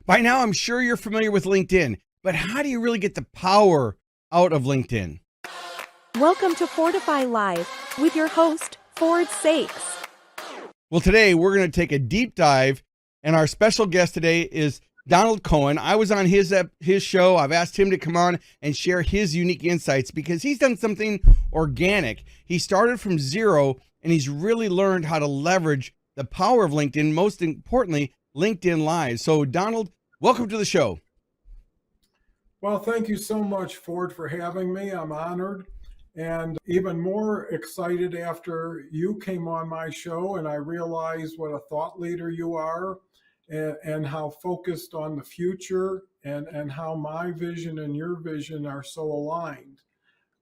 By now, I'm sure you're familiar with LinkedIn, but how do you really get the power out of LinkedIn? Welcome to Fortify Live with your host, Ford Saeks. Well, today we're going to take a deep dive, and our special guest today is Donald Cohen. I was on his show. I've asked him to come on and share his unique insights because he's done something organic. He started from zero, and he's really learned how to leverage the power of LinkedIn, most importantly, LinkedIn Live. So, Donald, welcome to the show. Well, thank you so much, Ford, for having me. I'm honored and even more excited after you came on my show and I realized what a thought leader you are and how focused on the future and how my vision and your vision are so aligned.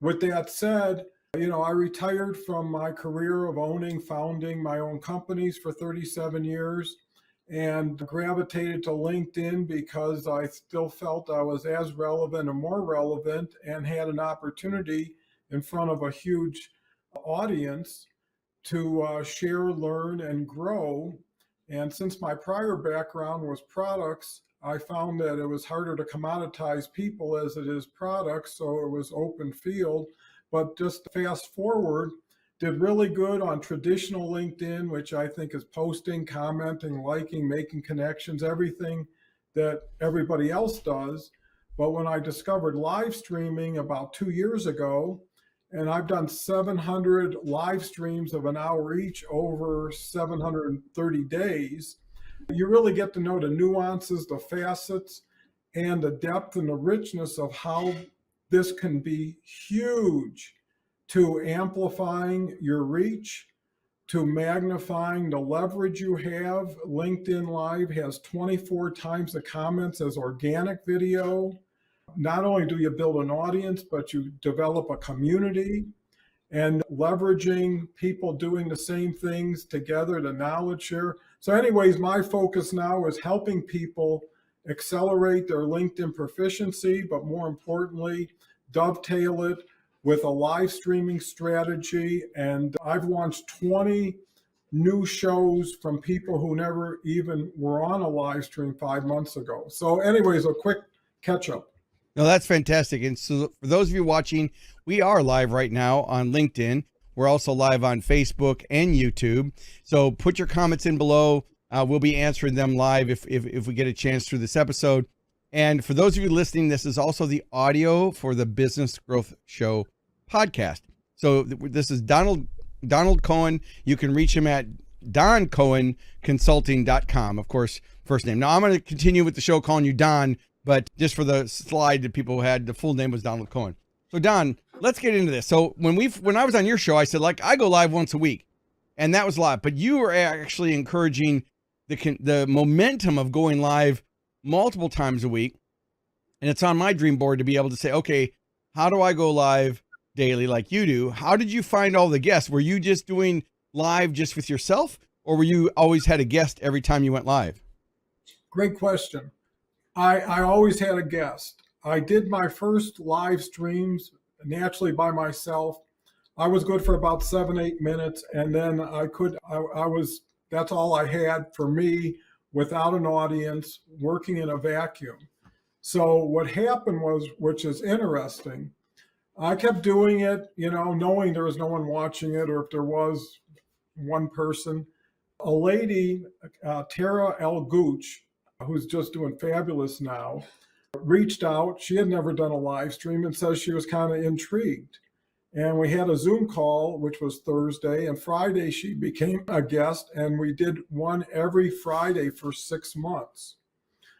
With that said, I retired from my career of founding my own companies for 37 years and gravitated to LinkedIn because I still felt I was as relevant and more relevant and had an opportunity in front of a huge audience to share, learn, and grow. And since my prior background was products, I found that it was harder to commoditize people as it is products, so it was open field. But just fast forward, did really good on traditional LinkedIn, which I think is posting, commenting, liking, making connections, everything that everybody else does. But when I discovered live streaming about 2 years ago, and I've done 700 live streams of an hour each over 730 days, you really get to know the nuances, the facets, and the depth and the richness of how this can be huge to amplifying your reach, to magnifying the leverage you have. LinkedIn Live has 24 times the comments as organic video. Not only do you build an audience, but you develop a community and leveraging people doing the same things together, the knowledge share. So anyways, my focus now is helping people accelerate their LinkedIn proficiency, but more importantly, dovetail it with a live streaming strategy. And I've launched 20 new shows from people who never even were on a live stream 5 months ago. So anyways, a quick catch up. No, that's fantastic. And so for those of you watching, we are live right now on LinkedIn. We're also live on Facebook and YouTube. So put your comments in below. We'll be answering them live if we get a chance through this episode. And for those of you listening, this is also the audio for the Business Growth Show podcast. So this is Donald Cohen. You can reach him at doncohenconsulting.com. Of course, first name. Now I'm going to continue with the show calling you Don, but just for the slide that people had, the full name was Donald Cohen. So Don, let's get into this. So when I was on your show, I said, I go live once a week, and that was a lot. But you were actually encouraging the momentum of going live multiple times a week. And it's on my dream board to be able to say, okay, how do I go live daily like you do? How did you find all the guests? Were you just doing live just with yourself, or were you always had a guest every time you went live? Great question. I always had a guest. I did my first live streams naturally by myself. I was good for about 7-8 minutes, and then that's all I had for me without an audience, working in a vacuum. So what happened was, which is interesting, I kept doing it, knowing there was no one watching it, or if there was one person. A lady, Tara L. Gooch, who's just doing fabulous now, reached out. She had never done a live stream and says she was kind of intrigued. And we had a Zoom call, which was Thursday, and Friday she became a guest, and we did one every Friday for 6 months.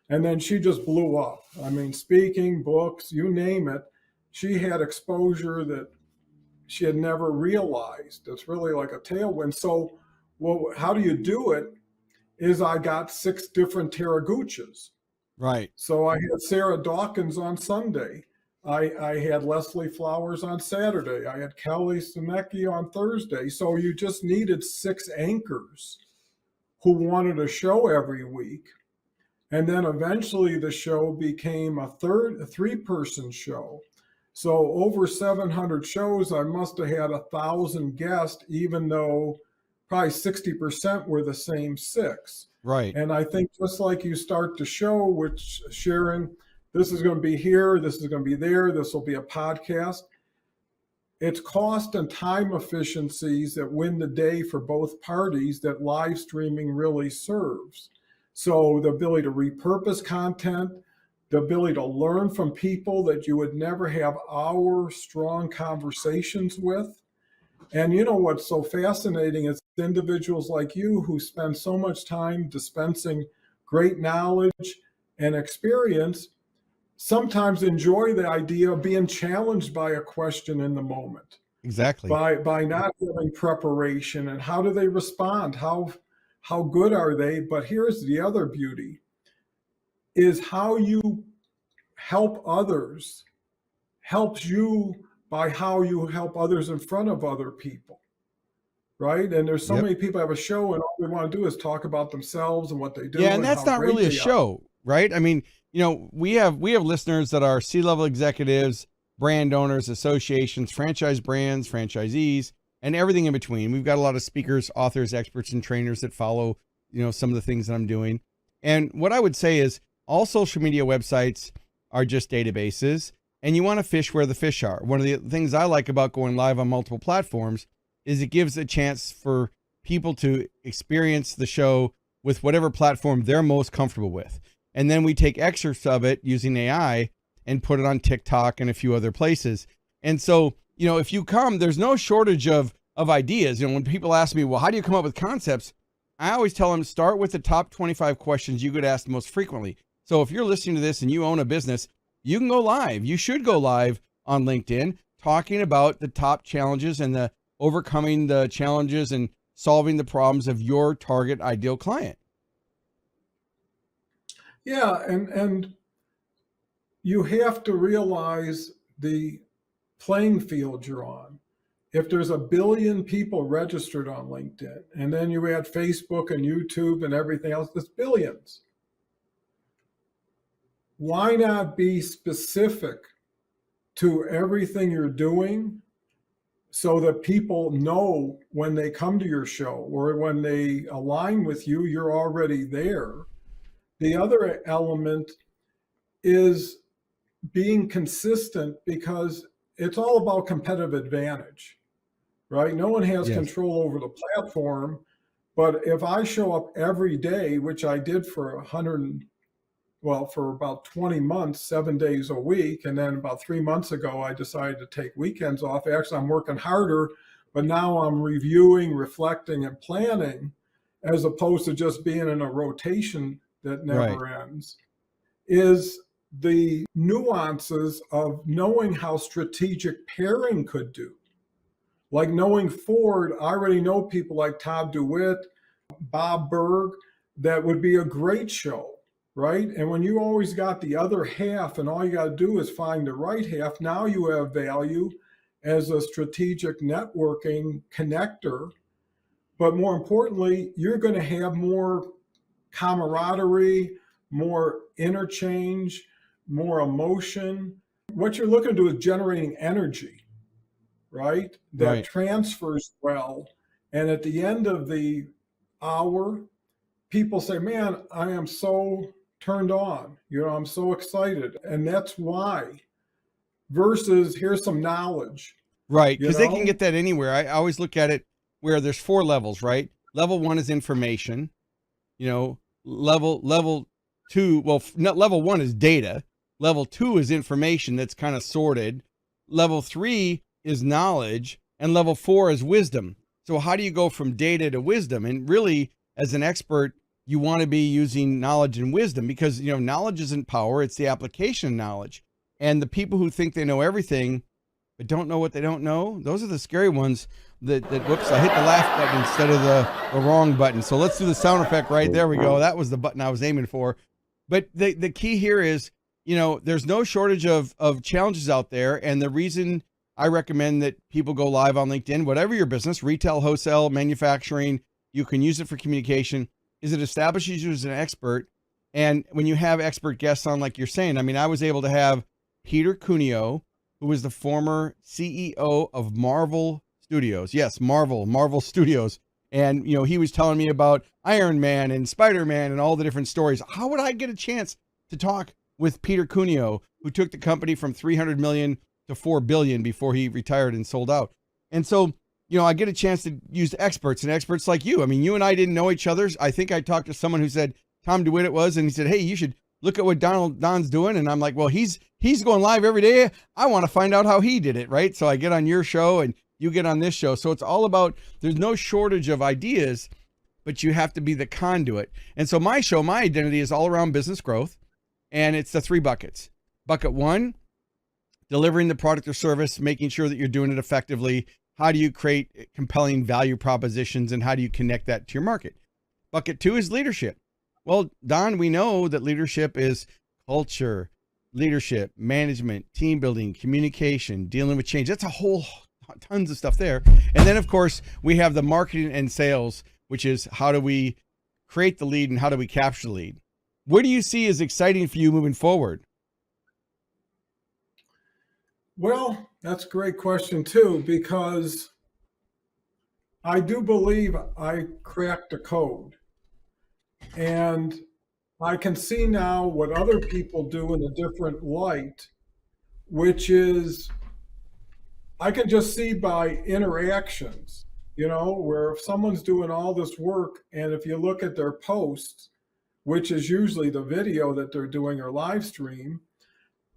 And then she just blew up. I mean, speaking, books, you name it. She had exposure that she had never realized. It's really like a tailwind. So, how do you do it? Is I got 6 different Tara Gooches. Right. So I had Sarah Dawkins on Sunday. I had Leslie Flowers on Saturday. I had Kelly Sinecki on Thursday. So you just needed 6 anchors who wanted a show every week. And then eventually the show became a 3-person show. So over 700 shows, I must have had 1,000 guests, even though probably 60% were the same 6. Right. And I think just like you start the show, which Sharon, this is going to be here, this is going to be there, this will be a podcast. It's cost and time efficiencies that win the day for both parties that live streaming really serves. So the ability to repurpose content, the ability to learn from people that you would never have hour-strong conversations with. And you know what's so fascinating is individuals like you who spend so much time dispensing great knowledge and experience sometimes enjoy the idea of being challenged by a question in the moment. Exactly. By not having preparation, and how do they respond? How good are they? But here's the other beauty, is how you help others helps you by how you help others in front of other people. Right? And there's so Yep. many people have a show and all they want to do is talk about themselves and what they do. Yeah, and and that's how not great really a they are. show, right? I mean, you know, we have listeners that are C-level executives, brand owners, associations, franchise brands, franchisees, and everything in between. We've got a lot of speakers, authors, experts, and trainers that follow, you know, some of the things that I'm doing. And what I would say is all social media websites are just databases, and you want to fish where the fish are. One of the things I like about going live on multiple platforms is it gives a chance for people to experience the show with whatever platform they're most comfortable with. And then we take excerpts of it using AI and put it on TikTok and a few other places. And so, you know, if you come, there's no shortage of ideas. You know, when people ask me, well, how do you come up with concepts? I always tell them, start with the top 25 questions you get asked most frequently. So if you're listening to this and you own a business, you can go live. You should go live on LinkedIn talking about the top challenges and the overcoming the challenges and solving the problems of your target ideal client. Yeah, and you have to realize the playing field you're on. If there's 1 billion people registered on LinkedIn, and then you add Facebook and YouTube and everything else, there's billions. Why not be specific to everything you're doing so that people know when they come to your show or when they align with you, you're already there? The other element is being consistent, because it's all about competitive advantage, right? No one has Yes. control over the platform, but if I show up every day, which I did for for about 20 months, 7 days a week, and then about 3 months ago, I decided to take weekends off. Actually, I'm working harder, but now I'm reviewing, reflecting, and planning, as opposed to just being in a rotation that never ends, is the nuances of knowing how strategic pairing could do. Like knowing Ford, I already know people like Todd DeWitt, Bob Berg, that would be a great show, right? And when you always got the other half and all you got to do is find the right half, now you have value as a strategic networking connector. But more importantly, you're going to have more camaraderie, more interchange, more emotion. What you're looking to do is generating energy, right? That transfers well. And at the end of the hour, people say, man, I am so turned on. You know, I'm so excited. And that's why. Versus here's some knowledge. Right. Because they can get that anywhere. I always look at it where there's 4 levels, right? Level 1 is information. You know, level 2, well, level 1 is data. Level 2 is information that's kind of sorted. Level 3 is knowledge, and level 4 is wisdom. So how do you go from data to wisdom? And really, as an expert, you want to be using knowledge and wisdom, because, you know, knowledge isn't power, it's the application of knowledge. And the people who think they know everything but don't know what they don't know, those are the scary ones that whoops, I hit the laugh button instead of the wrong button. So let's do the sound effect right there. We go. That was the button I was aiming for. But the key here is, you know, there's no shortage of challenges out there. And the reason I recommend that people go live on LinkedIn, whatever your business, retail, wholesale, manufacturing, you can use it for communication, is it establishes you as an expert. And when you have expert guests on, like you're saying, I mean, I was able to have Peter Cuneo, who was the former CEO of Marvel Studios. Yes, Marvel Studios. And, he was telling me about Iron Man and Spider-Man and all the different stories. How would I get a chance to talk with Peter Cuneo, who took the company from 300 million to 4 billion before he retired and sold out? And so, I get a chance to use experts and experts like you. I mean, you and I didn't know each other. I think I talked to someone who said Tom DeWitt it was, and he said, hey, you should look at what Don's doing. And I'm like, well, he's going live every day. I want to find out how he did it, right? So I get on your show and you get on this show. So it's all about, there's no shortage of ideas, but you have to be the conduit. And so my show, my identity is all around business growth. And it's the 3 buckets. Bucket 1, delivering the product or service, making sure that you're doing it effectively. How do you create compelling value propositions, and how do you connect that to your market? Bucket 2 is leadership. Well, Don, we know that leadership is culture, leadership, management, team building, communication, dealing with change. That's a whole tons of stuff there. And then, of course, we have the marketing and sales, which is how do we create the lead and how do we capture the lead? What do you see as exciting for you moving forward? Well, that's a great question too, because I do believe I cracked the code. And I can see now what other people do in a different light, which is I can just see by interactions, where if someone's doing all this work, and if you look at their posts, which is usually the video that they're doing or live stream,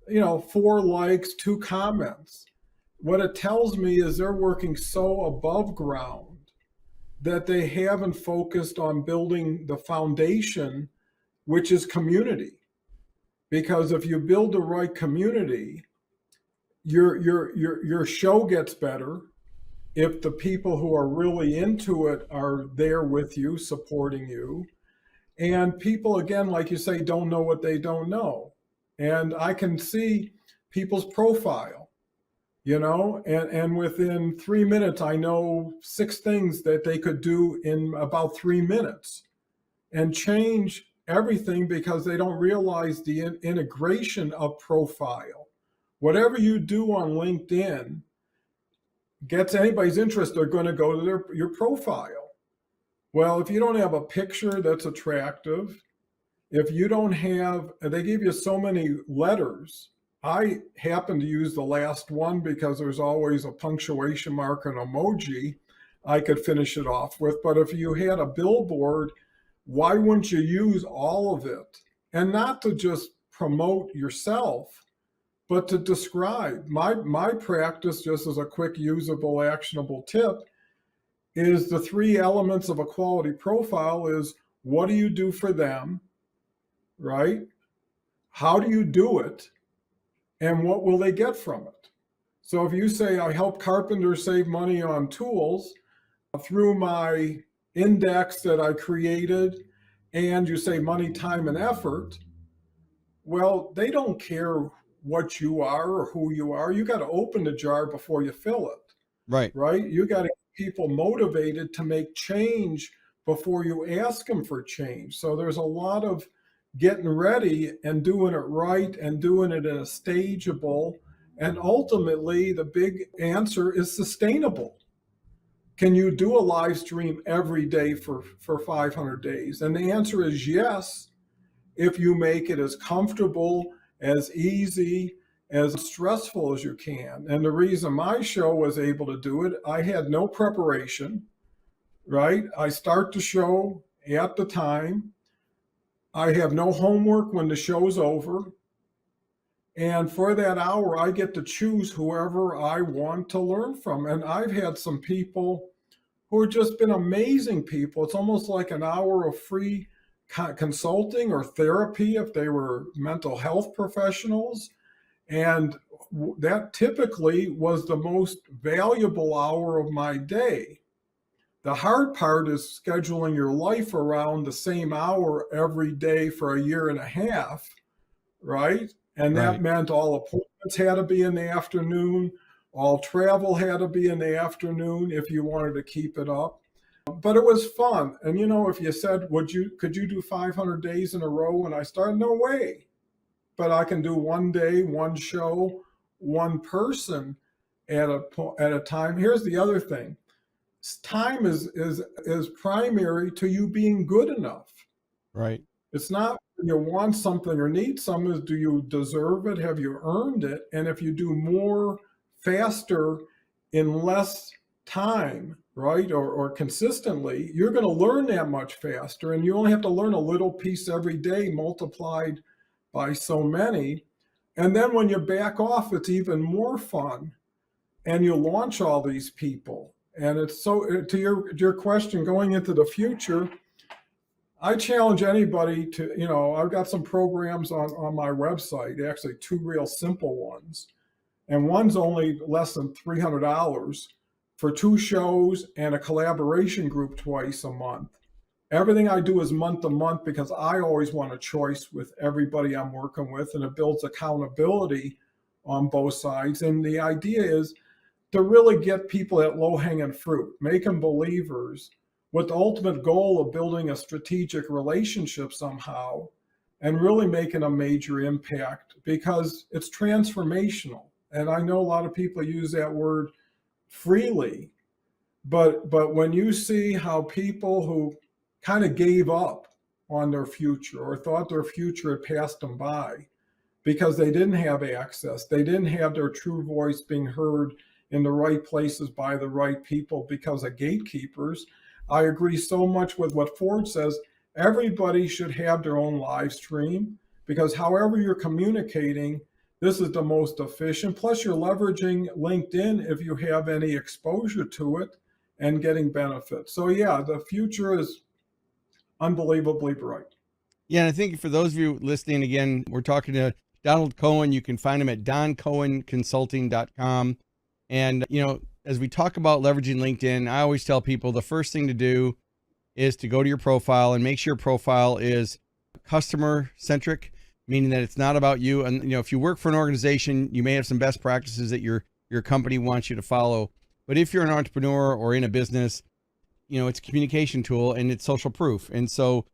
4 likes, 2 comments. What it tells me is they're working so above ground that they haven't focused on building the foundation, which is community. Because if you build the right community, your show gets better if the people who are really into it are there with you, supporting you. And people, again, like you say, don't know what they don't know. And I can see people's profile, and within 3 minutes, I know 6 things that they could do in about 3 minutes and change everything because they don't realize the integration of profile. Whatever you do on LinkedIn gets anybody's interest, they're going to go to your profile. Well, if you don't have a picture that's attractive, if you don't have, they give you so many letters. I happen to use the last one because there's always a punctuation mark and emoji I could finish it off with. But if you had a billboard, why wouldn't you use all of it? And not to just promote yourself, but to describe. My practice, just as a quick, usable, actionable tip, is the 3 elements of a quality profile is what do you do for them, right? How do you do it? And what will they get from it? So if you say, I help carpenters save money on tools through my index that I created, and you say money, time, and effort, well, they don't care what you are or who you are. You got to open the jar before you fill it. Right? You got to get people motivated to make change before you ask them for change. So there's a lot of getting ready and doing it right and doing it in a stageable. And ultimately, the big answer is sustainable. Can you do a live stream every day for 500 days? And the answer is yes, if you make it as comfortable, as easy, as stressful as you can. And the reason my show was able to do it, I had no preparation, right? I start the show at the time. I have no homework when the show's over. And for that hour, I get to choose whoever I want to learn from. And I've had some people who have just been amazing people. It's almost like an hour of free consulting or therapy if they were mental health professionals. And that typically was the most valuable hour of my day. The hard part is scheduling your life around the same hour every day for a year and a half, right? And that meant all appointments had to be in the afternoon. All travel had to be in the afternoon if you wanted to keep it up. But it was fun. And if you said, could you do 500 days in a row? And I started, no way. But I can do one day, one show, one person at a time. Here's the other thing. time is primary to you being good enough. Right. It's not you want something or need something, is do you deserve it? Have you earned it? And if you do more faster in less time, right, or consistently, you're going to learn that much faster. And you only have to learn a little piece every day multiplied by so many. And then when you back off, it's even more fun. And you launch all these people. And it's so, to your question, going into the future, I challenge anybody to, I've got some programs on my website, actually two real simple ones. And one's only less than $300 for 2 shows and a collaboration group twice a month. Everything I do is month to month because I always want a choice with everybody I'm working with, and it builds accountability on both sides. And the idea is to really get people at low-hanging fruit, make them believers, with the ultimate goal of building a strategic relationship somehow and really making a major impact, because it's transformational. And I know a lot of people use that word freely, but when you see how people who kind of gave up on their future or thought their future had passed them by because they didn't have access, they didn't have their true voice being heard in the right places by the right people because of gatekeepers. I agree so much with what Ford says. Everybody should have their own live stream, because however you're communicating, this is the most efficient. Plus, you're leveraging LinkedIn if you have any exposure to it and getting benefits. So yeah, the future is unbelievably bright. Yeah, and I think for those of you listening, again, we're talking to Donald Cohen. You can find him at doncohenconsulting.com. And, as we talk about leveraging LinkedIn, I always tell people the first thing to do is to go to your profile and make sure your profile is customer centric, meaning that it's not about you. And, if you work for an organization, you may have some best practices that your company wants you to follow. But if you're an entrepreneur or in a business, it's a communication tool and it's social proof. And so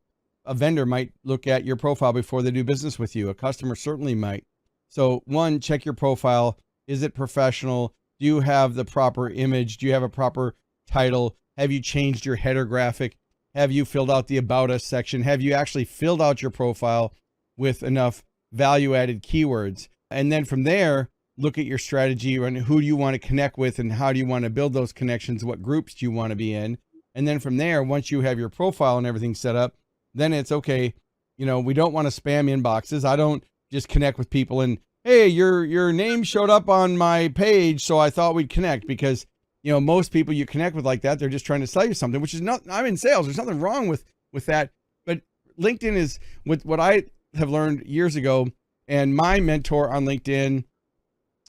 a vendor might look at your profile before they do business with you. A customer certainly might. So one, check your profile. Is it professional? Do you have the proper image? Do you have a proper title? Have you changed your header graphic? Have you filled out the About Us section? Have you actually filled out your profile with enough value-added keywords? And then from there, look at your strategy and who do you want to connect with and how do you want to build those connections? What groups do you want to be in? And then from there, once you have your profile and everything set up, then it's okay. We don't want to spam inboxes. I don't just connect with people and, hey, your name showed up on my page, so I thought we'd connect, because, most people you connect with like that, they're just trying to sell you something, which is not, I'm in sales. There's nothing wrong with that. But LinkedIn is with what I have learned years ago. And my mentor on LinkedIn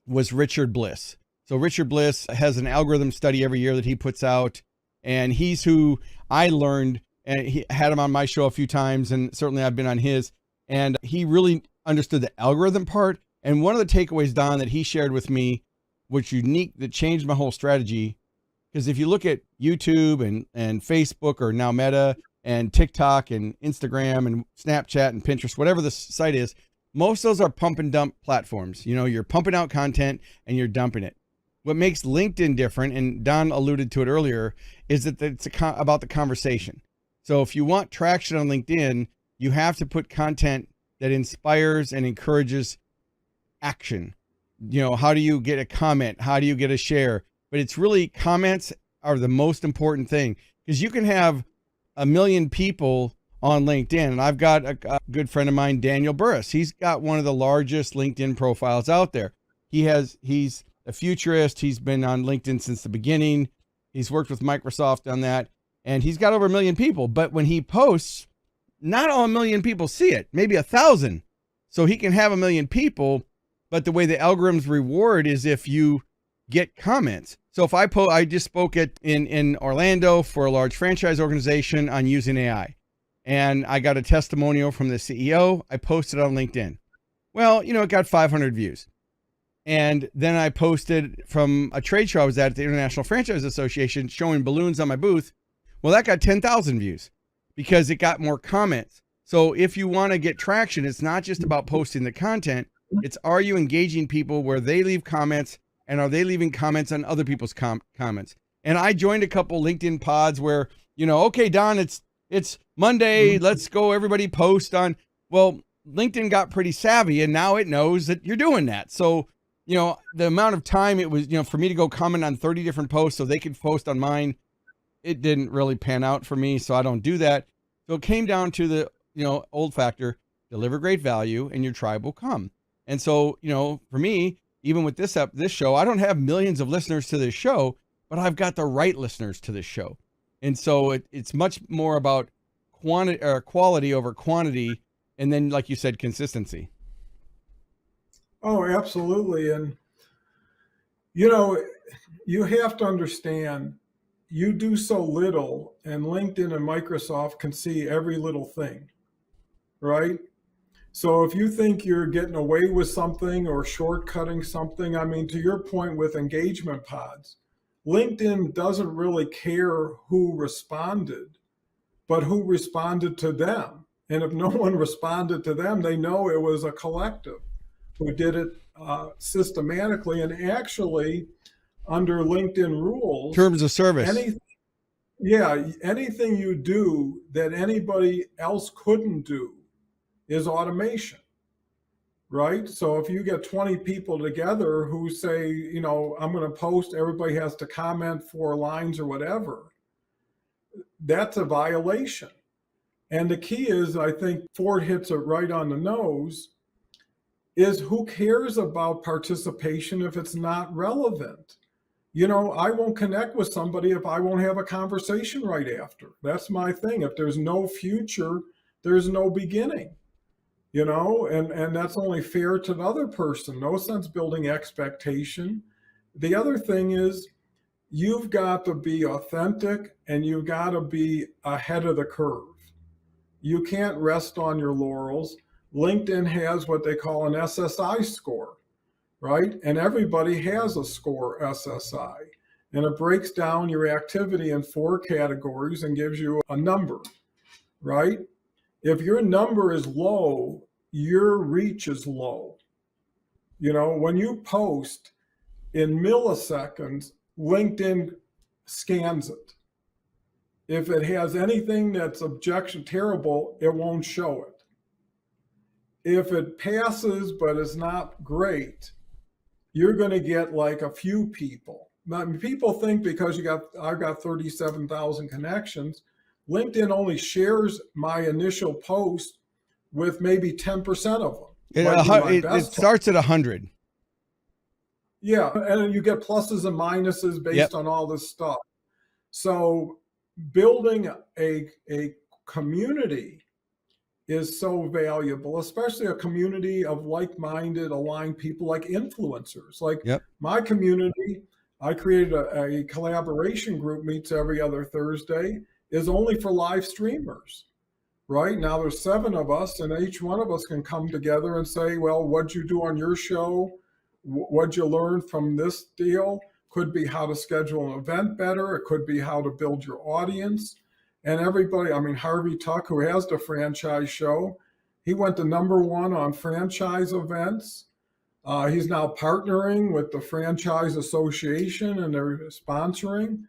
was Richard Bliss. So Richard Bliss has an algorithm study every year that he puts out. And he's who I learned, and he had him on my show a few times. And certainly I've been on his, and he really understood the algorithm part. And one of the takeaways, Don, that he shared with me, which unique, that changed my whole strategy, because if you look at YouTube and Facebook, or now Meta and TikTok and Instagram and Snapchat and Pinterest, whatever the site is, most of those are pump and dump platforms. You're pumping out content and you're dumping it. What makes LinkedIn different, and Don alluded to it earlier, is that it's about the conversation. So if you want traction on LinkedIn, you have to put content that inspires and encourages action. How do you get a comment? How do you get a share? But it's really, comments are the most important thing, because you can have 1 million people on LinkedIn. And I've got a good friend of mine, Daniel Burris. He's got one of the largest LinkedIn profiles out there. He's a futurist. He's been on LinkedIn since the beginning. He's worked with Microsoft on that, and he's got over 1 million people. But when he posts, not all 1 million people see it, maybe 1,000. So he can have 1 million people, but the way the algorithms reward is if you get comments. So if I just spoke in Orlando for a large franchise organization on using AI, and I got a testimonial from the CEO. I posted on LinkedIn. Well, it got 500 views. And then I posted from a trade show I was at the International Franchise Association showing balloons on my booth. Well, that got 10,000 views because it got more comments. So if you want to get traction, it's not just about posting the content. It's, are you engaging people where they leave comments, and are they leaving comments on other people's comments? And I joined a couple LinkedIn pods where, okay, Don, it's Monday. Let's go. Everybody post on. Well, LinkedIn got pretty savvy and now it knows that you're doing that. So, the amount of time it was, for me to go comment on 30 different posts so they could post on mine, it didn't really pan out for me. So I don't do that. So it came down to the, old factor, deliver great value and your tribe will come. And so, for me, even with this show, I don't have millions of listeners to this show, but I've got the right listeners to this show. And so it's much more about quality over quantity. And then, like you said, consistency. Oh, absolutely. And, you have to understand, you do so little, and LinkedIn and Microsoft can see every little thing, right? So if you think you're getting away with something or shortcutting something, I mean, to your point with engagement pods, LinkedIn doesn't really care who responded, but who responded to them. And if no one responded to them, they know it was a collective who did it systematically. And actually, under LinkedIn rules, Terms of service. Anything you do that anybody else couldn't do is automation, right? So if you get 20 people together who say, I'm going to post, everybody has to comment 4 lines or whatever, that's a violation. And the key is, I think Ford hits it right on the nose, is who cares about participation if it's not relevant? I won't connect with somebody if I won't have a conversation right after. That's my thing. If there's no future, there's no beginning, and that's only fair to the other person. No sense building expectation. The other thing is, you've got to be authentic and you've got to be ahead of the curve. You can't rest on your laurels. LinkedIn has what they call an SSI score, right? And everybody has a score SSI. And it breaks down your activity in 4 categories and gives you a number, right? If your number is low, your reach is low. When you post in milliseconds, LinkedIn scans it. If it has anything that's terrible, it won't show it. If it passes but is not great, you're going to get like a few people. Now, people think because I've got 37,000 connections, LinkedIn only shares my initial post with maybe 10% of them. It starts at 100. Yeah, and you get pluses and minuses based on all this stuff. So building a community is so valuable, especially a community of like-minded, aligned people, like influencers. Like my community, I created a collaboration group, meets every other Thursday, is only for live streamers. Right now, there's 7 of us, and each one of us can come together and say, well, what'd you do on your show? What'd you learn from this deal? Could be how to schedule an event better. It could be how to build your audience. And everybody, Harvey Tuck, who has the franchise show, he went to #1 on franchise events. He's now partnering with the Franchise Association and they're sponsoring.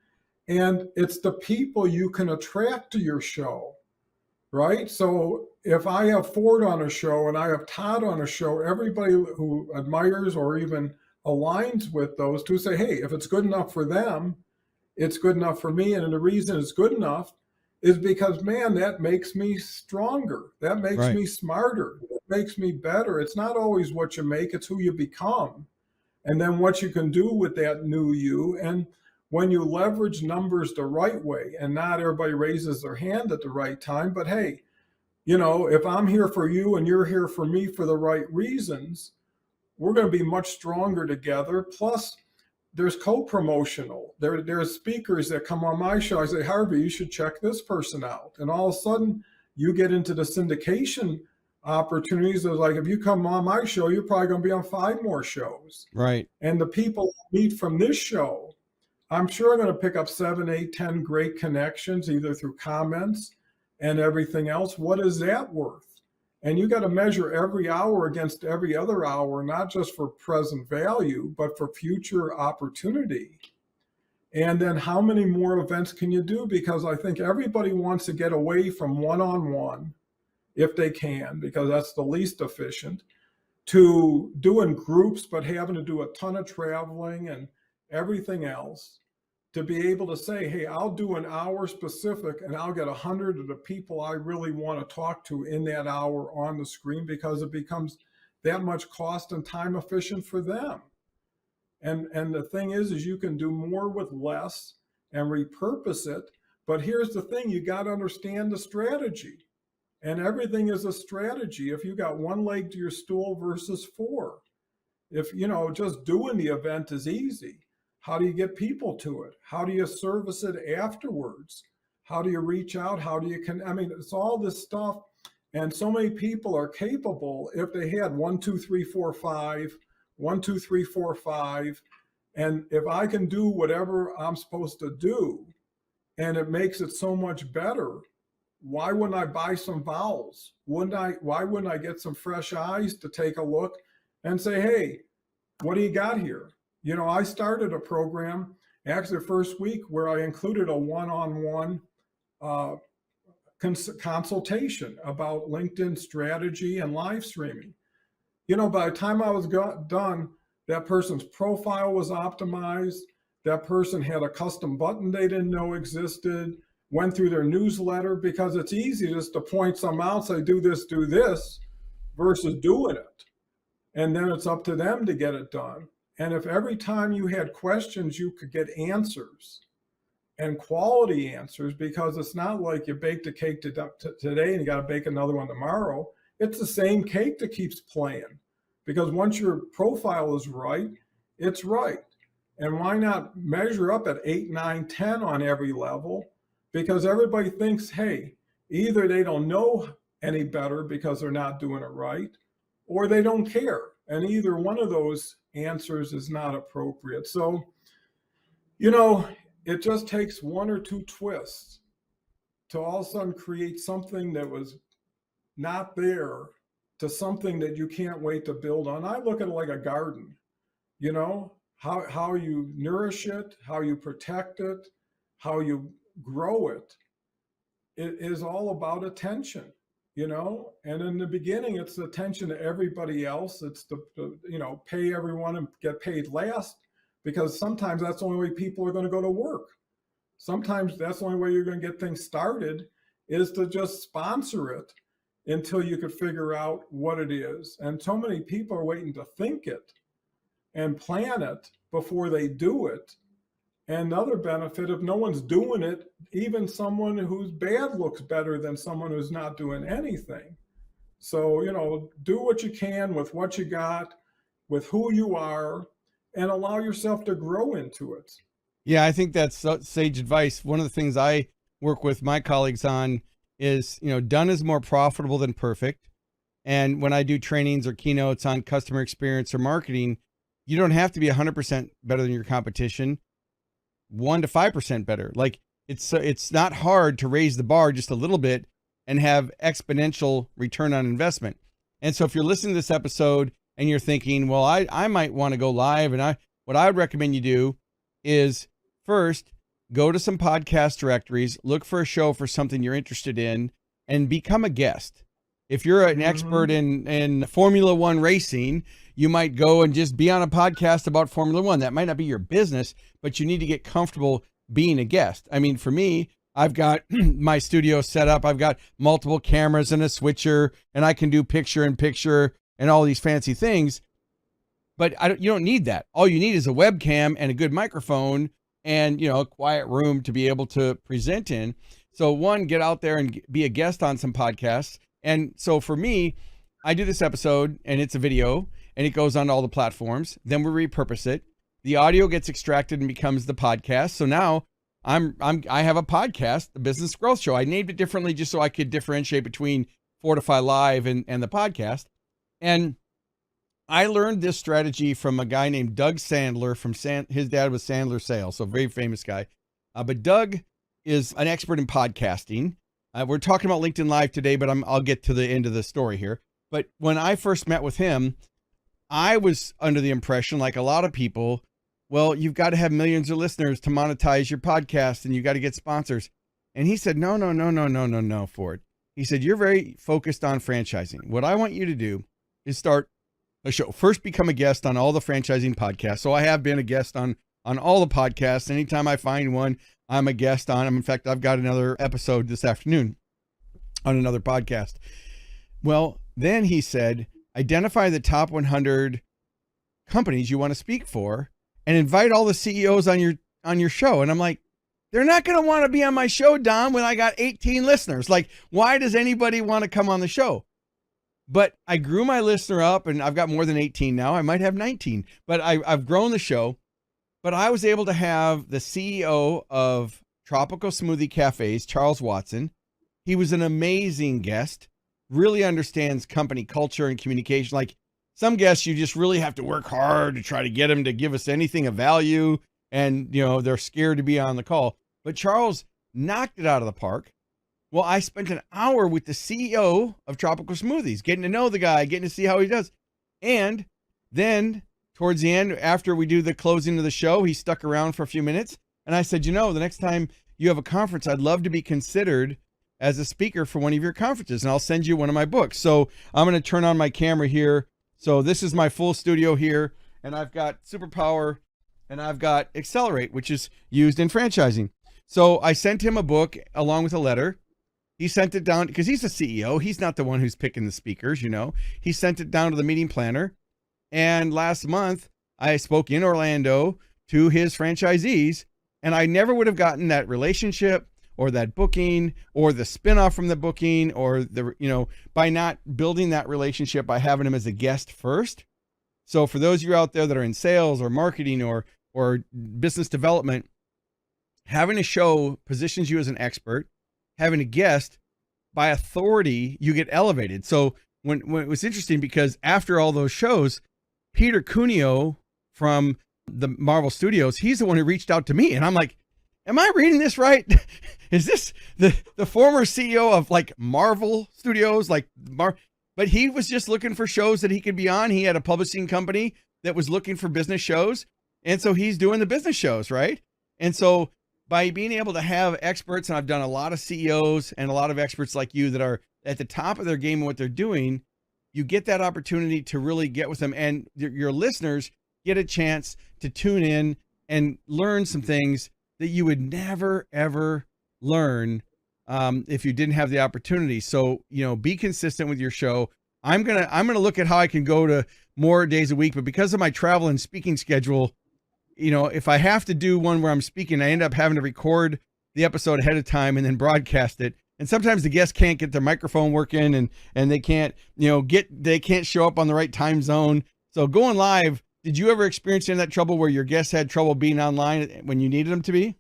And it's the people you can attract to your show, right? So if I have Ford on a show and I have Todd on a show, everybody who admires or even aligns with those two say, hey, if it's good enough for them, it's good enough for me. And the reason it's good enough is because, man, that makes me stronger. That makes me smarter. It makes me better. It's not always what you make, it's who you become. And then what you can do with that new you. And when you leverage numbers the right way, and not everybody raises their hand at the right time, but hey, if I'm here for you and you're here for me for the right reasons, we're going to be much stronger together. Plus, there's co-promotional. There's speakers that come on my show. I say, Harvey, you should check this person out. And all of a sudden, you get into the syndication opportunities. It's like, if you come on my show, you're probably going to be on 5 more shows. Right. And the people meet from this show, I'm sure I'm going to pick up 7, 8, 10 great connections, either through comments and everything else. What is that worth? And you got to measure every hour against every other hour, not just for present value, but for future opportunity. And then how many more events can you do? Because I think everybody wants to get away from one-on-one if they can, because that's the least efficient, to doing groups, but having to do a ton of traveling and everything else, to be able to say, hey, I'll do an hour specific and I'll get 100 of the people I really want to talk to in that hour on the screen, because it becomes that much cost and time efficient for them. And the thing is you can do more with less and repurpose it. But here's the thing, you got to understand the strategy. And everything is a strategy. If you got one leg to your stool versus four, if, just doing the event is easy, how do you get people to it? How do you service it afterwards? How do you reach out? How do you it's all this stuff. And so many people are capable if they had 1, 2, 3, 4, 5, 1, 2, 3, 4, 5. And if I can do whatever I'm supposed to do, and it makes it so much better, why wouldn't I buy some vowels? Why wouldn't I get some fresh eyes to take a look and say, hey, what do you got here? I started a program actually the first week where I included a one-on-one consultation about LinkedIn strategy and live streaming. By the time I was done, that person's profile was optimized. That person had a custom button they didn't know existed, went through their newsletter, because it's easy just to point some out, say, do this, versus doing it. And then it's up to them to get it done. And if every time you had questions, you could get answers and quality answers, because it's not like you baked a cake today and you got to bake another one tomorrow. It's the same cake that keeps playing, because once your profile is right, it's right. And why not measure up at 8, 9, 10 on every level? Because everybody thinks, hey, either they don't know any better because they're not doing it right, or they don't care. And either one of those answers is not appropriate. So, it just takes 1 or 2 twists to all of a sudden create something that was not there to something that you can't wait to build on. I look at it like a garden, how you nourish it, how you protect it, how you grow it. It is all about attention, and in the beginning, it's the attention to everybody else. It's the pay everyone and get paid last, because sometimes that's the only way people are going to go to work. Sometimes that's the only way you're going to get things started, is to just sponsor it until you could figure out what it is. And so many people are waiting to think it and plan it before they do it. And the other benefit, if no one's doing it, even someone who's bad looks better than someone who's not doing anything. So, do what you can with what you got, with who you are, and allow yourself to grow into it. Yeah, I think that's sage advice. One of the things I work with my colleagues on is, done is more profitable than perfect. And when I do trainings or keynotes on customer experience or marketing, you don't have to be 100% better than your competition. 1 to 5% better. Like it's not hard to raise the bar just a little bit and have exponential return on investment. And so if you're listening to this episode and you're thinking, well, I might want to go live, and what I would recommend you do is first go to some podcast directories, look for a show for something you're interested in, and become a guest. If you're an expert in Formula One racing, you might go and just be on a podcast about Formula One. That might not be your business, but you need to get comfortable being a guest. I mean, for me, I've got my studio set up. I've got multiple cameras and a switcher, and I can do picture in picture and all these fancy things. But you don't need that. All you need is a webcam and a good microphone and, a quiet room to be able to present in. So one, get out there and be a guest on some podcasts. And so for me, I do this episode and it's a video and it goes on all the platforms. Then we repurpose it. The audio gets extracted and becomes the podcast. So now I have a podcast, the Business Growth Show. I named it differently just so I could differentiate between Fortify Live and the podcast. And I learned this strategy from a guy named Doug Sandler his dad was Sandler Sales, so very famous guy. But Doug is an expert in podcasting. We're talking about LinkedIn Live today, but I'll get to the end of the story here. But when I first met with him, I was under the impression, like a lot of people, well, you've got to have millions of listeners to monetize your podcast, and you got to get sponsors. And he said, no, no, no, no, no, no, no, Ford. He said, you're very focused on franchising. What I want you to do is start a show. First, become a guest on all the franchising podcasts. So I have been a guest on all the podcasts. Anytime I find one, I'm a guest on them. In fact, I've got another episode this afternoon on another podcast. Well, then he said, identify the top 100 companies you want to speak for and invite all the CEOs on your show. And I'm like, they're not going to want to be on my show, Don, when I got 18 listeners. Like, why does anybody want to come on the show? But I grew my listener up, and I've got more than 18 now. I might have 19, but I've grown the show. But I was able to have the CEO of Tropical Smoothie Cafes, Charles Watson. He was an amazing guest, really understands company culture and communication. Like some guests, you just really have to work hard to try to get them to give us anything of value. And, they're scared to be on the call. But Charles knocked it out of the park. Well, I spent an hour with the CEO of Tropical Smoothies, getting to know the guy, getting to see how he does. And then towards the end, after we do the closing of the show, he stuck around for a few minutes. And I said, the next time you have a conference, I'd love to be considered as a speaker for one of your conferences, and I'll send you one of my books. So I'm going to turn on my camera here. So this is my full studio here, and I've got Superpower and I've got Accelerate, which is used in franchising. So I sent him a book along with a letter. He sent it down because he's the CEO. He's not the one who's picking the speakers, He sent it down to the meeting planner. And last month, I spoke in Orlando to his franchisees, and I never would have gotten that relationship or that booking or the spinoff from the booking or by not building that relationship by having him as a guest first. So for those of you out there that are in sales or marketing or business development, having a show positions you as an expert. Having a guest, by authority, you get elevated. So when it was interesting because after all those shows, Peter Cuneo from the Marvel Studios, he's the one who reached out to me. And I'm like, am I reading this right? Is this the former CEO of like Marvel Studios? But he was just looking for shows that he could be on. He had a publishing company that was looking for business shows. And so he's doing the business shows, right? And so by being able to have experts, and I've done a lot of CEOs and a lot of experts like you that are at the top of their game and what they're doing, you get that opportunity to really get with them. And your listeners get a chance to tune in and learn some things that you would never, ever learn if you didn't have the opportunity. So, be consistent with your show. I'm going to look at how I can go to more days a week, but because of my travel and speaking schedule, if I have to do one where I'm speaking, I end up having to record the episode ahead of time and then broadcast it. And sometimes the guests can't get their microphone working and they can't, they can't show up on the right time zone. So going live, did you ever experience any of that trouble where your guests had trouble being online when you needed them to be?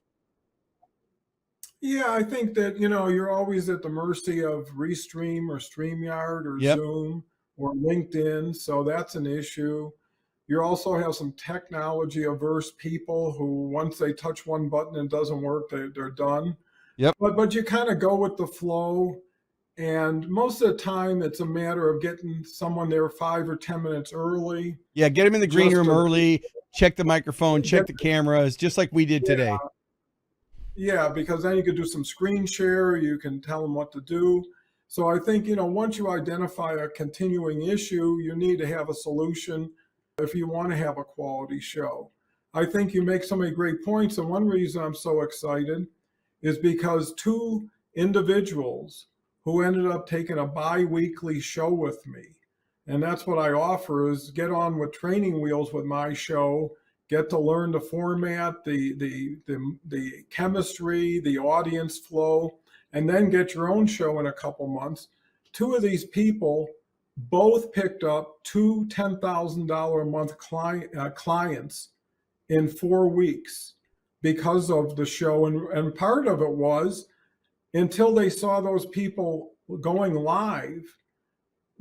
Yeah, I think that, you're always at the mercy of Restream or StreamYard or Zoom or LinkedIn. So that's an issue. You also have some technology averse people who, once they touch one button and it doesn't work, they're done. Yep. But you kind of go with the flow. And most of the time, it's a matter of getting someone there 5 or 10 minutes early. Yeah, get them in the green room early, check the microphone, check the cameras, just like we did today. Yeah, because then you could do some screen share. You can tell them what to do. So I think, once you identify a continuing issue, you need to have a solution if you want to have a quality show. I think you make so many great points. And one reason I'm so excited is because 2 individuals who ended up taking a bi-weekly show with me. And that's what I offer is get on with training wheels with my show, get to learn the format, the chemistry, the audience flow, and then get your own show in a couple months. 2 of these people both picked up 2 $10,000 a month clients in 4 weeks because of the show. And part of it was until they saw those people going live,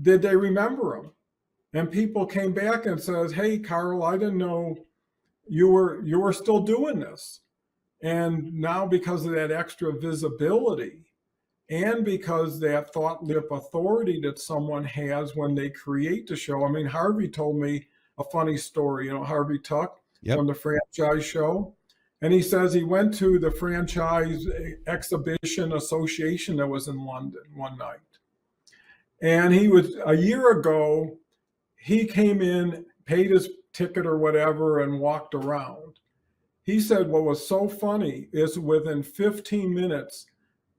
did they remember them? And people came back and says, "Hey, Carl, I didn't know you were still doing this." And now because of that extra visibility and because that thought leadership authority that someone has when they create the show. I mean, Harvey told me a funny story, Harvey Tuck. Yep. from the franchise show. And he says he went to the franchise exhibition association that was in London one night. And a year ago, he came in, paid his ticket or whatever, and walked around. He said what was so funny is within 15 minutes,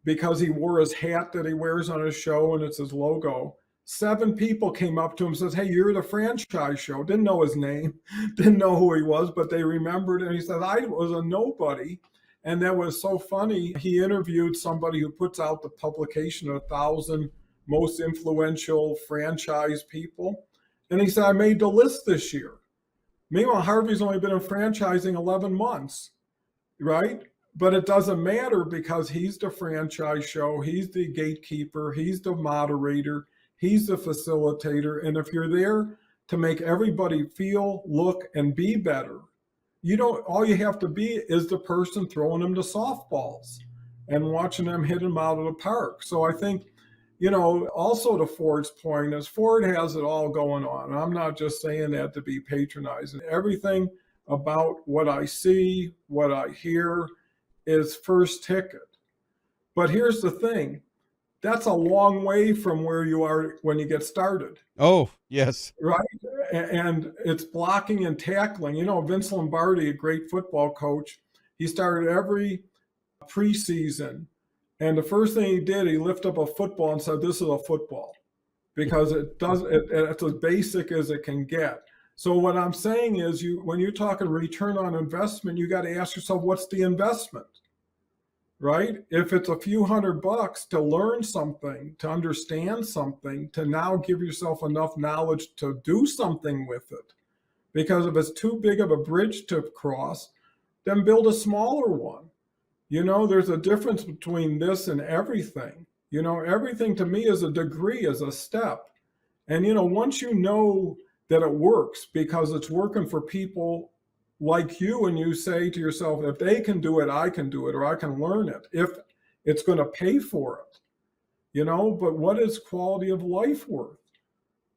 because he wore his hat that he wears on his show and it's his logo, 7 people came up to him and says, "Hey, you're the franchise show." Didn't know his name, didn't know who he was, but they remembered. And he said, "I was a nobody." And that was so funny. He interviewed somebody who puts out the publication of 1,000 most influential franchise people. And he said, "I made the list this year." Meanwhile, Harvey's only been in franchising 11 months, right? But it doesn't matter because he's the franchise show. He's the gatekeeper. He's the moderator. He's the facilitator. And if you're there to make everybody feel, look, and be better, all you have to be is the person throwing them the softballs and watching them hit them out of the park. So I think, also to Ford's point is Ford has it all going on. And I'm not just saying that to be patronizing. Everything about what I see, what I hear is first ticket. But here's the thing. That's a long way from where you are when you get started. Oh, yes. Right? And it's blocking and tackling. Vince Lombardi, a great football coach, he started every preseason. And the first thing he did, he lifted up a football and said, "This is a football," because it's as basic as it can get. So what I'm saying is, when you're talking return on investment, you got to ask yourself, what's the investment, right? If it's a few $100 to learn something, to understand something, to now give yourself enough knowledge to do something with it. Because if it's too big of a bridge to cross, then build a smaller one. There's a difference between this and everything. Everything to me is a degree, is a step. And, once you know that it works because it's working for people like you, and you say to yourself, if they can do it, I can do it, or I can learn it, if it's going to pay for it. But what is quality of life worth?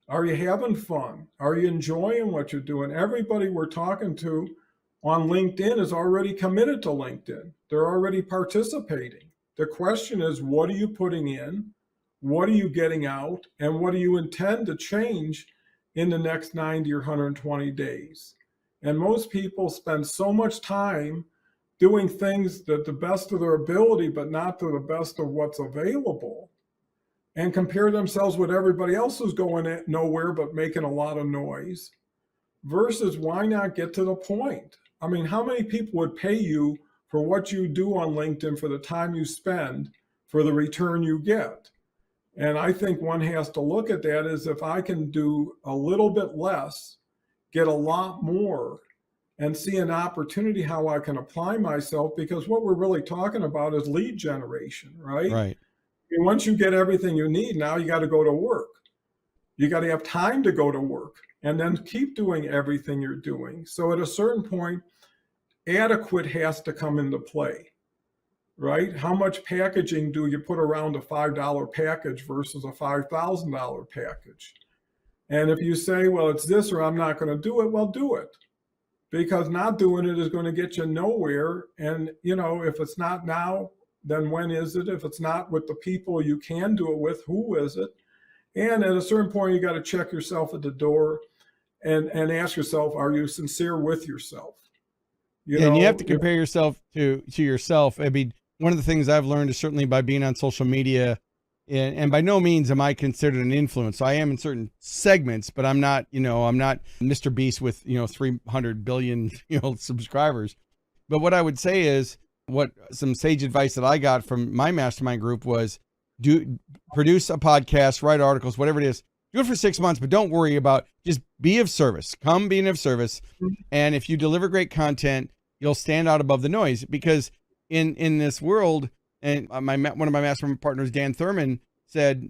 Are you having fun? Are you enjoying what you're doing? Everybody we're talking to on LinkedIn is already committed to LinkedIn. They're already participating. The question is, what are you putting in? What are you getting out? And what do you intend to change in the next 90 or 120 days? And most people spend so much time doing things that the best of their ability, but not to the best of what's available, and compare themselves with everybody else who's going nowhere but making a lot of noise, versus why not get to the point? I mean, how many people would pay you for what you do on LinkedIn, for the time you spend, for the return you get? And I think one has to look at that as, if I can do a little bit less, get a lot more, and see an opportunity how I can apply myself, because what we're really talking about is lead generation, right? Right. And once you get everything you need, now you got to go to work. You got to have time to go to work and then keep doing everything you're doing. So at a certain point, adequate has to come into play, right? How much packaging do you put around a $5 package versus a $5,000 package? And if you say, well, it's this or I'm not going to do it, well, do it. Because not doing it is going to get you nowhere. And, if it's not now, then when is it? If it's not with the people you can do it with, who is it? And at a certain point, you got to check yourself at the door and ask yourself, are you sincere with yourself? And you have to compare yourself to yourself. I mean, one of the things I've learned is certainly by being on social media, and by no means am I considered an influencer. I am in certain segments, but I'm not Mr. Beast with, 300 billion, subscribers. But what I would say is, what some sage advice that I got from my mastermind group was, produce a podcast, write articles, whatever it is. Do it for 6 months, but don't worry about, just be of service. Come being of service. And if you deliver great content, you'll stand out above the noise. Because in this world, and one of my mastermind partners, Dan Thurman, said,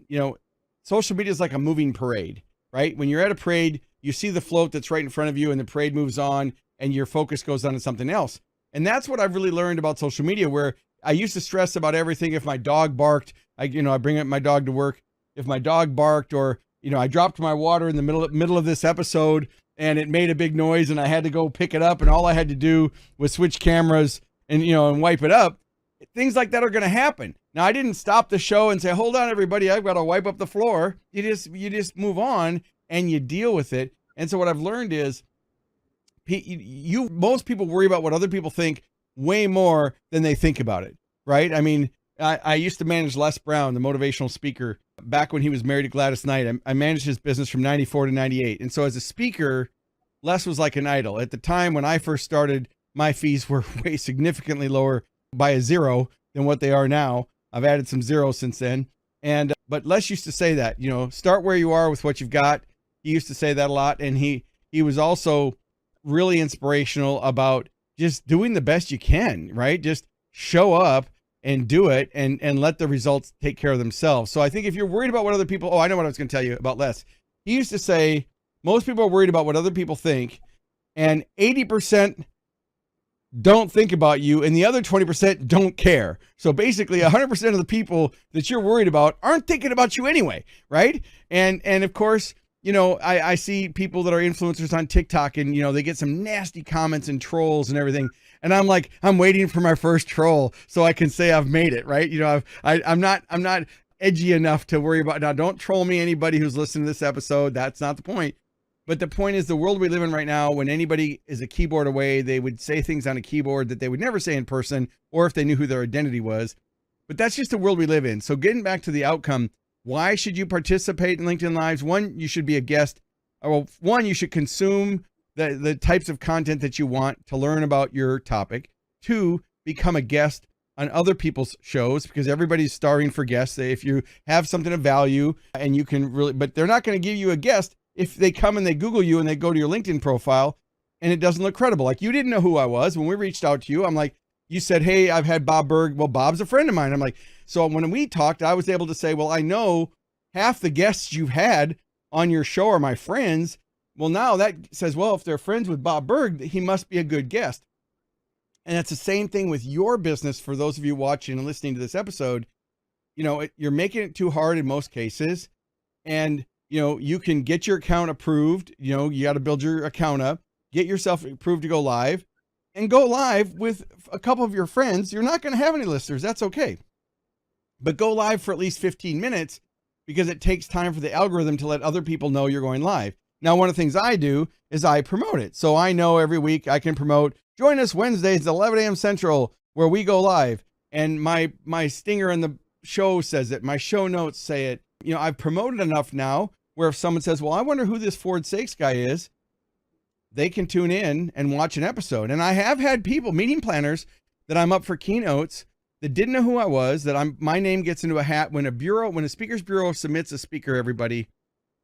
social media is like a moving parade, right? When you're at a parade, you see the float that's right in front of you, and the parade moves on, and your focus goes on to something else. And that's what I've really learned about social media, where I used to stress about everything. If my dog barked, I bring up my dog to work. If my dog barked, or I dropped my water in the middle of this episode, and it made a big noise and I had to go pick it up and all I had to do was switch cameras and, and wipe it up. Things like that are going to happen. Now, I didn't stop the show and say, hold on, everybody, I've got to wipe up the floor. You just move on and you deal with it. And so what I've learned is most people worry about what other people think way more than they think about it, right? I mean, I used to manage Les Brown, the motivational speaker, back when he was married to Gladys Knight. I managed his business from 94 to 98. And so as a speaker, Les was like an idol. At the time when I first started, my fees were way significantly lower by a zero than what they are now. I've added some zeros since then. But Les used to say that, start where you are with what you've got. He used to say that a lot. And he was also really inspirational about just doing the best you can, right? Just show up and do it and let the results take care of themselves. So I think if you're worried about what other people, I know what I was going to tell you about Les. He used to say, most people are worried about what other people think, and 80% don't think about you, and the other 20% don't care. So basically 100% of the people that you're worried about aren't thinking about you anyway, right? And of course, I see people that are influencers on TikTok and, they get some nasty comments and trolls and everything. And I'm like, I'm waiting for my first troll so I can say I've made it, right? I'm not edgy enough to worry about. Now, don't troll me, anybody who's listening to this episode. That's not the point. But the point is the world we live in right now, when anybody is a keyboard away, they would say things on a keyboard that they would never say in person, or if they knew who their identity was. But that's just the world we live in. So getting back to the outcome, why should you participate in LinkedIn Lives? One, you should be a guest. One, you should consume the types of content that you want to learn about your topic. Two, become a guest on other people's shows, because everybody's starving for guests. If you have something of value and you can really, but they're not going to give you a guest if they come and they Google you and they go to your LinkedIn profile and it doesn't look credible. Like, you didn't know who I was when we reached out to you. I'm like, you said, hey, I've had Bob Berg. Well, Bob's a friend of mine. I'm like, so when we talked, I was able to say, well, I know half the guests you've had on your show are my friends. Well, now that says, well, if they're friends with Bob Berg, he must be a good guest. And it's the same thing with your business. For those of you watching and listening to this episode, you're making it too hard in most cases. And you can get your account approved. You got to build your account up, get yourself approved to go live, and go live with a couple of your friends. You're not going to have any listeners. That's okay. But go live for at least 15 minutes, because it takes time for the algorithm to let other people know you're going live. Now, one of the things I do is I promote it. So I know every week I can promote, join us Wednesdays at 11 a.m. Central, where we go live. And my stinger in the show says it. My show notes say it. I've promoted enough now where if someone says, well, I wonder who this Ford Saeks guy is, they can tune in and watch an episode. And I have had people, meeting planners, that I'm up for keynotes that didn't know who I was, that my name gets into a hat. When a speakers bureau submits a speaker, everybody,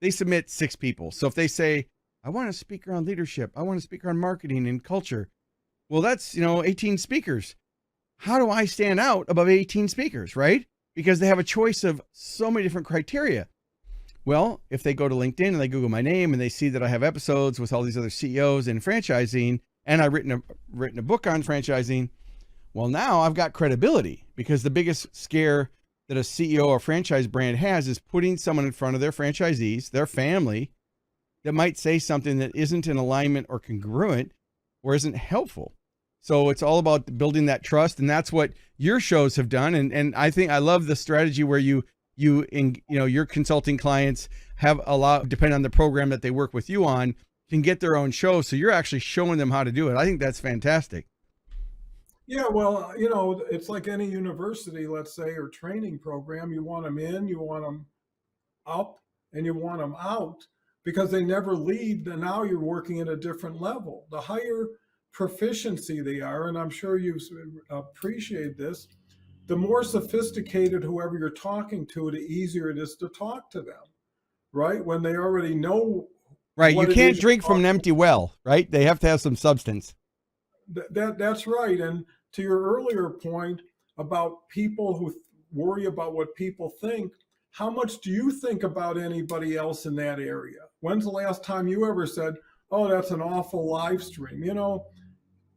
they submit 6 people. So if they say, I want a speaker on leadership, I want a speaker on marketing and culture, well, that's, 18 speakers. How do I stand out above 18 speakers, right? Because they have a choice of so many different criteria. Well, if they go to LinkedIn and they Google my name and they see that I have episodes with all these other CEOs in franchising, and I've written a book on franchising, well, now I've got credibility, because the biggest scare that a CEO or franchise brand has is putting someone in front of their franchisees, their family, that might say something that isn't in alignment or congruent or isn't helpful. So it's all about building that trust, and that's what your shows have done. And I think I love the strategy where your consulting clients have a lot, depending on the program that they work with you on, can get their own show. So you're actually showing them how to do it. I think that's fantastic. Yeah, well, it's like any university, let's say, or training program. You want them in, you want them up, and you want them out, because they never leave. And now you're working at a different level. The higher proficiency they are, and I'm sure you appreciate this, the more sophisticated whoever you're talking to, the easier it is to talk to them, right? When they already know. Right. You can't drink from an empty well, right? They have to have some substance. That's right. And to your earlier point about people who worry about what people think, how much do you think about anybody else in that area? When's the last time you ever said, oh, that's an awful live stream?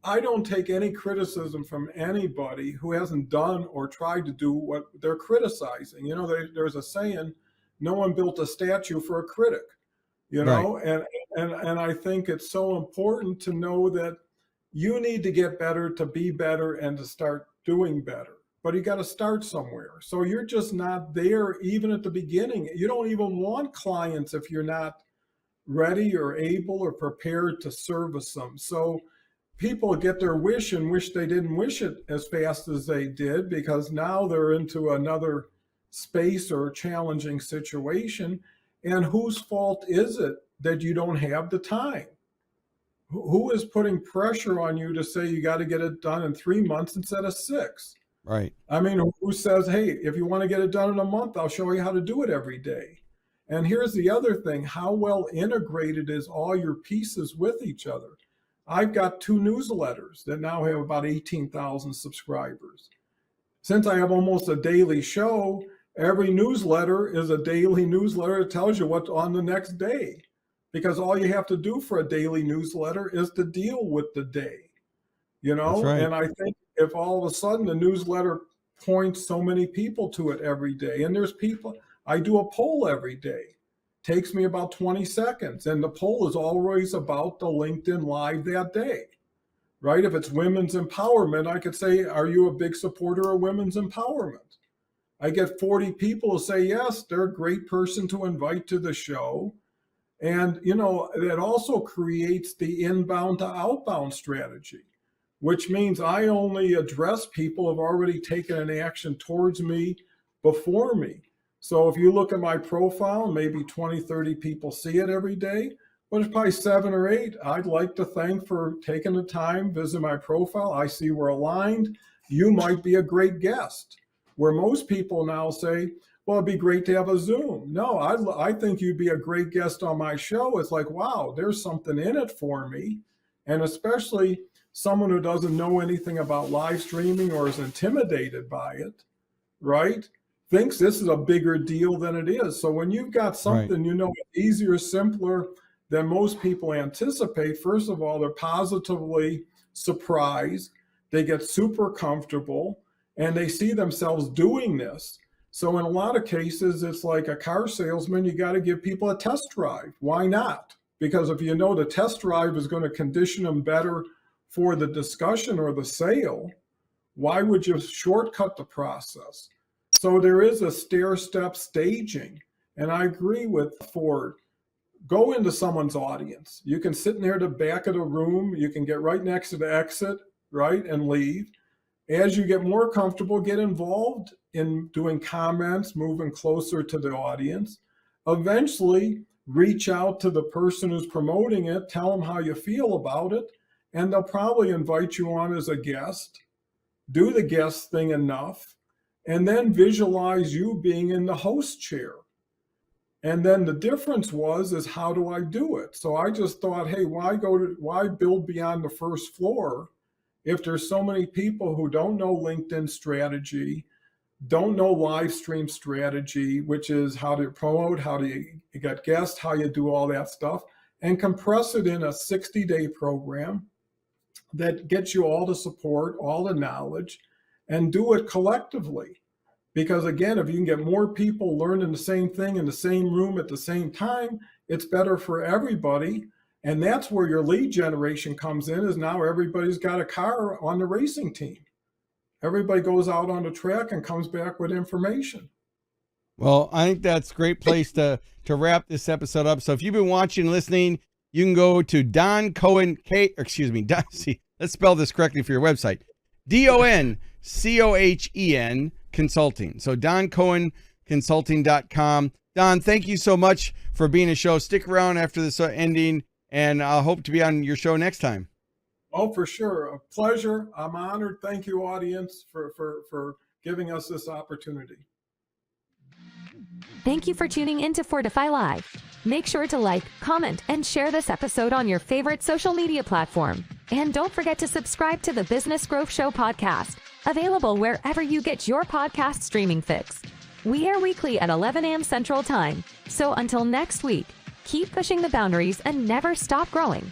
I don't take any criticism from anybody who hasn't done or tried to do what they're criticizing. There's a saying, no one built a statue for a critic, Right. and And I think it's so important to know that you need to get better to be better and to start doing better. But you got to start somewhere. So you're just not there even at the beginning. You don't even want clients if you're not ready or able or prepared to service them. So people get their wish and wish they didn't wish it as fast as they did, because now they're into another space or challenging situation. And whose fault is it that you don't have the time? Who is putting pressure on you to say you got to get it done in 3 months instead of 6? Right. I mean, who says, hey, if you want to get it done in a month, I'll show you how to do it every day. And here's the other thing. How well integrated is all your pieces with each other? I've got 2 newsletters that now have about 18,000 subscribers. Since I have almost a daily show, every newsletter is a daily newsletter that tells you what's on the next day. Because all you have to do for a daily newsletter is to deal with the day, you know? That's right. And I think if all of a sudden the newsletter points so many people to it every day, and there's people, I do a poll every day, takes me about 20 seconds. And the poll is always about the LinkedIn Live that day, right? If it's women's empowerment, I could say, are you a big supporter of women's empowerment? I get 40 people to say, yes, they're a great person to invite to the show. And, you know, it also creates the inbound to outbound strategy, which means I only address people who have already taken an action towards me before me. So if you look at my profile, maybe 20, 30 people see it every day, but it's probably 7 or 8 I'd like to thank for taking the time, visit my profile. I see we're aligned. You might be a great guest. Where most people now say, well, it'd be great to have a Zoom. No, I think you'd be a great guest on my show. It's like, wow, there's something in it for me. And especially someone who doesn't know anything about live streaming or is intimidated by it, right? Thinks this is a bigger deal than it is. So when you've got something, Right. you know, easier, simpler than most people anticipate, first of all, they're positively surprised. They get super comfortable and they see themselves doing this. So in a lot of cases, it's like a car salesman, you got to give people a test drive. Why not? Because if you know the test drive is going to condition them better for the discussion or the sale, why would you shortcut the process? So there is a stair-step staging. And I agree with Ford. Go into someone's audience. You can sit near the back of the room. You can get right next to the exit, right, and leave. As you get more comfortable, get involved in doing comments, moving closer to the audience. Eventually, reach out to the person who's promoting it, tell them how you feel about it, and they'll probably invite you on as a guest. Do the guest thing enough, and then visualize you being in the host chair. And then the difference is how do I do it? So I just thought, hey, why build beyond the first floor if there's so many people who don't know LinkedIn strategy, don't know live stream strategy, which is how to promote, how do you get guests, how you do all that stuff, and compress it in a 60-day program that gets you all the support, all the knowledge, and do it collectively. Because again, if you can get more people learning the same thing in the same room at the same time, it's better for everybody. And that's where your lead generation comes in, is now everybody's got a car on the racing team. Everybody goes out on the track and comes back with information. Well, I think that's a great place to wrap this episode up. So if you've been watching and listening, you can go to Don Cohen, let's spell this correctly for your website. DonCohen Consulting. So DonCohenConsulting.com. Don, thank you so much for being a show. Stick around after this ending, and I hope to be on your show next time. Oh, for sure. A pleasure. I'm honored. Thank you, audience, for giving us this opportunity. Thank you for tuning in to Fortify Live. Make sure to like, comment, and share this episode on your favorite social media platform. And don't forget to subscribe to the Business Growth Show podcast, available wherever you get your podcast streaming fix. We air weekly at 11 a.m. Central Time. So until next week, keep pushing the boundaries and never stop growing.